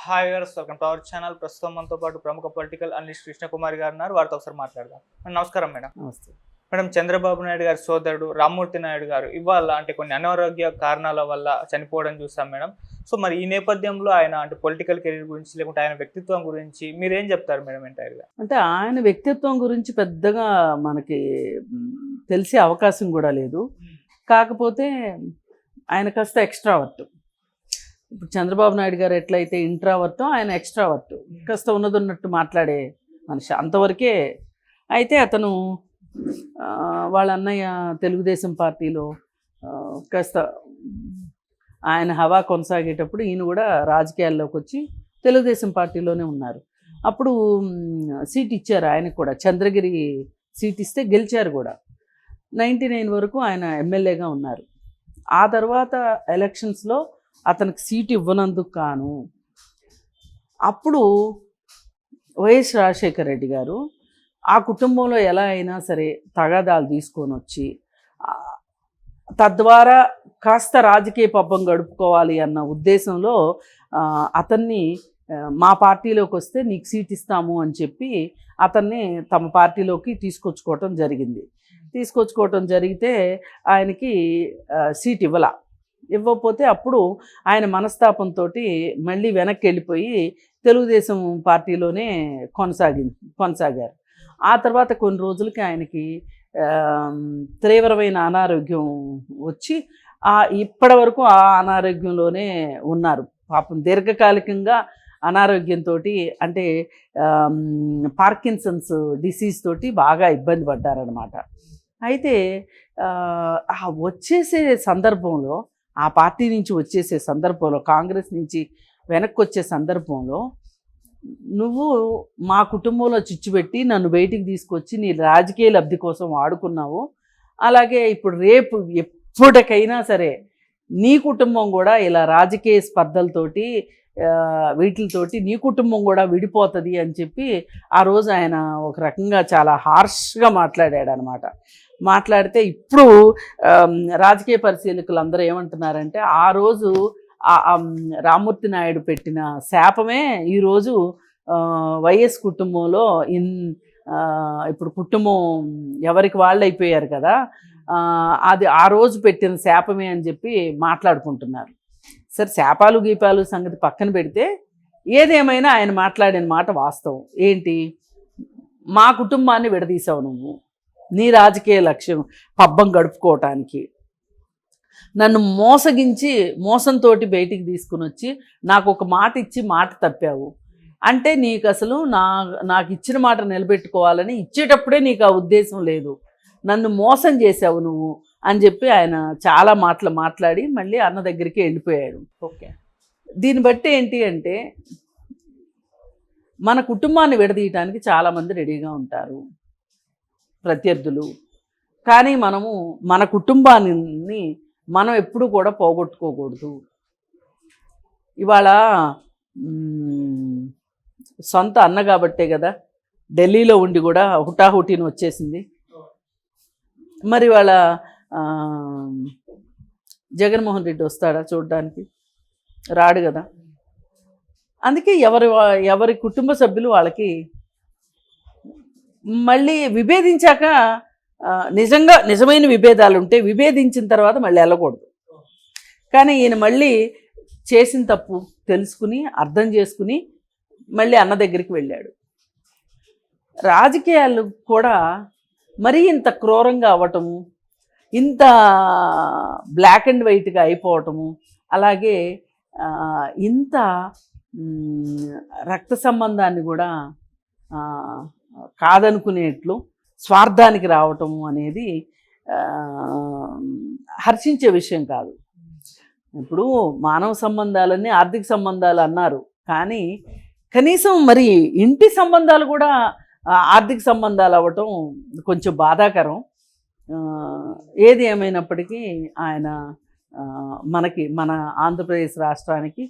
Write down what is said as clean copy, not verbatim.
Hi viewers, welcome to our channel. ప్రస్తుతం మనతో పాటు ప్రముఖ పొలిటికల్ అనలిస్ట్ కృష్ణకుమారి గారు ఉన్నారు. వారితో ఒకసారి మాట్లాడదాం. నమస్కారం మేడం. నమస్తే. మేడం, చంద్రబాబు నాయుడు గారి సోదరుడు రామ్మూర్తి నాయుడు గారు ఇవాళ కొన్ని అనారోగ్య కారణాల వల్ల చనిపోవడం చూసాం మేడం. సో మరి ఈ నేపథ్యంలో ఆయన పొలిటికల్ కెరీర్ గురించి లేకుంటే ఆయన వ్యక్తిత్వం గురించి మీరేం చెప్తారు మేడం ఎంటైర్గా? అంటే ఆయన వ్యక్తిత్వం గురించి పెద్దగా మనకి తెలిసే అవకాశం కూడా లేదు. కాకపోతే ఆయన కాస్త ఎక్స్ట్రావర్ట్. ఇప్పుడు చంద్రబాబు నాయుడు గారు ఎట్లయితే ఇంట్రావర్టో ఆయన ఎక్స్ట్రావర్ట్, కాస్త ఉన్నదన్నట్టు మాట్లాడే మనిషి అంతవరకే. అయితే అతను వాళ్ళ అన్నయ్య తెలుగుదేశం పార్టీలో కాస్త ఆయన హవా కొనసాగేటప్పుడు ఈయన కూడా రాజకీయాల్లోకి వచ్చి తెలుగుదేశం పార్టీలోనే ఉన్నారు. అప్పుడు సీట్ ఇచ్చారు ఆయనకు కూడా, చంద్రగిరి సీట్ ఇస్తే గెలిచారు కూడా. 99 వరకు ఆయన ఎమ్మెల్యేగా ఉన్నారు. ఆ తర్వాత ఎలక్షన్స్లో అతనికి సీటు ఇవ్వనందుకు కాను అప్పుడు వైఎస్ రాజశేఖర రెడ్డి గారు ఆ కుటుంబంలో ఎలా అయినా సరే తగాదాలు తీసుకొని వచ్చి తద్వారా కాస్త రాజకీయ పబ్బం గడుపుకోవాలి అన్న ఉద్దేశంలో అతన్ని మా పార్టీలోకి వస్తే నీకు సీట్ ఇస్తాము అని చెప్పి అతన్ని తమ పార్టీలోకి తీసుకొచ్చుకోవటం జరిగితే ఆయనకి సీట్ ఇవ్వకపోతే అప్పుడు ఆయన మనస్తాపంతో మళ్ళీ వెనక్కి వెళ్ళిపోయి తెలుగుదేశం పార్టీలోనే కొనసాగారు. ఆ తర్వాత కొన్ని రోజులకి ఆయనకి తీవ్రమైన అనారోగ్యం వచ్చి ఇప్పటి వరకు ఆ అనారోగ్యంలోనే ఉన్నారు. పాపం దీర్ఘకాలికంగా అనారోగ్యంతో, అంటే పార్కిన్సన్స్ డిసీజ్ తోటి బాగా ఇబ్బంది పడ్డారనమాట. అయితే వచ్చేసే సందర్భంలో, ఆ పార్టీ నుంచి వచ్చేసే సందర్భంలో, కాంగ్రెస్ నుంచి వెనక్కి వచ్చే సందర్భంలో నువ్వు మా కుటుంబంలో చిచ్చుపెట్టి నన్ను బయటికి తీసుకొచ్చి నీ రాజకీయ లబ్ధి కోసం వాడుకున్నావు. అలాగే ఇప్పుడు రేపు ఎప్పటికైనా సరే నీ కుటుంబం కూడా ఇలా రాజకీయ స్పర్ధలతోటి వీటితోటి నీ కుటుంబం కూడా విడిపోతుంది అని చెప్పి ఆ రోజు ఆయన ఒక రకంగా చాలా హార్ష్గా మాట్లాడాడు అనమాట. మాట్లాడితే ఇప్పుడు రాజకీయ పరిశీలకులు అందరూ ఏమంటున్నారంటే ఆ రోజు రామ్మూర్తి నాయుడు పెట్టిన శాపమే ఈరోజు వైఎస్ కుటుంబంలో ఇప్పుడు కుటుంబం ఎవరికి వాళ్ళు అయిపోయారు కదా, అది ఆ రోజు పెట్టిన శాపమే అని చెప్పి మాట్లాడుకుంటున్నారు. సరే, శాపాలు గీపాలు సంగతి పక్కన పెడితే ఏదేమైనా ఆయన మాట్లాడిన మాట వాస్తవం. ఏంటి, మా కుటుంబాన్ని విడదీసావు నువ్వు నీ రాజకీయ లక్ష్యం పబ్బం గడుపుకోవటానికి. నన్ను మోసంతో బయటికి తీసుకుని వచ్చి నాకు ఒక మాట ఇచ్చి మాట తప్పావు అంటే నీకు అసలు నాకు ఇచ్చిన మాట నిలబెట్టుకోవాలని ఇచ్చేటప్పుడే నీకు ఆ ఉద్దేశం లేదు, నన్ను మోసం చేసావు నువ్వు అని చెప్పి ఆయన చాలా మాటలు మాట్లాడి మళ్ళీ అన్న దగ్గరికి వెళ్ళిపోయాడు. ఓకే, దీన్ని బట్టి ఏంటి అంటే మన కుటుంబాన్ని విడదీయటానికి చాలామంది రెడీగా ఉంటారు ప్రత్యర్థులు. కానీ మనము మన కుటుంబాన్ని మనం ఎప్పుడు కూడా పోగొట్టుకోకూడదు. ఇవాళ సొంత అన్న కాబట్టే కదా ఢిల్లీలో ఉండి కూడా హుటాహుటీని వచ్చేసింది. మరి వాళ్ళ జగన్మోహన్ రెడ్డి వస్తాడా చూడడానికి? రాడు కదా. అందుకే ఎవరి కుటుంబ సభ్యులు వాళ్ళకి మళ్ళీ విభేదించాక నిజమైన విభేదాలు ఉంటే విభేదించిన తర్వాత మళ్ళీ వెళ్ళకూడదు. కానీ ఈయన మళ్ళీ చేసిన తప్పు తెలుసుకుని అర్థం చేసుకుని మళ్ళీ అన్న దగ్గరికి వెళ్ళాడు. రాజకీయాలు కూడా మరీ ఇంత క్రూరంగా అవ్వటము, ఇంత బ్లాక్ అండ్ వైట్గా అయిపోవటము, అలాగే ఇంత రక్త సంబంధాన్ని కూడా కాదనుకునేట్లు స్వార్థానికి రావటము అనేది హర్షించే విషయం కాదు. ఇప్పుడు మానవ సంబంధాలన్నీ ఆర్థిక సంబంధాలు అన్నారు, కానీ కనీసం మరి ఇంటి సంబంధాలు కూడా ఆర్థిక సంబంధాలు అవ్వటం కొంచెం బాధాకరం. ఏది ఏమైనప్పటికీ ఆయన మన ఆంధ్రప్రదేశ్ రాష్ట్రానికి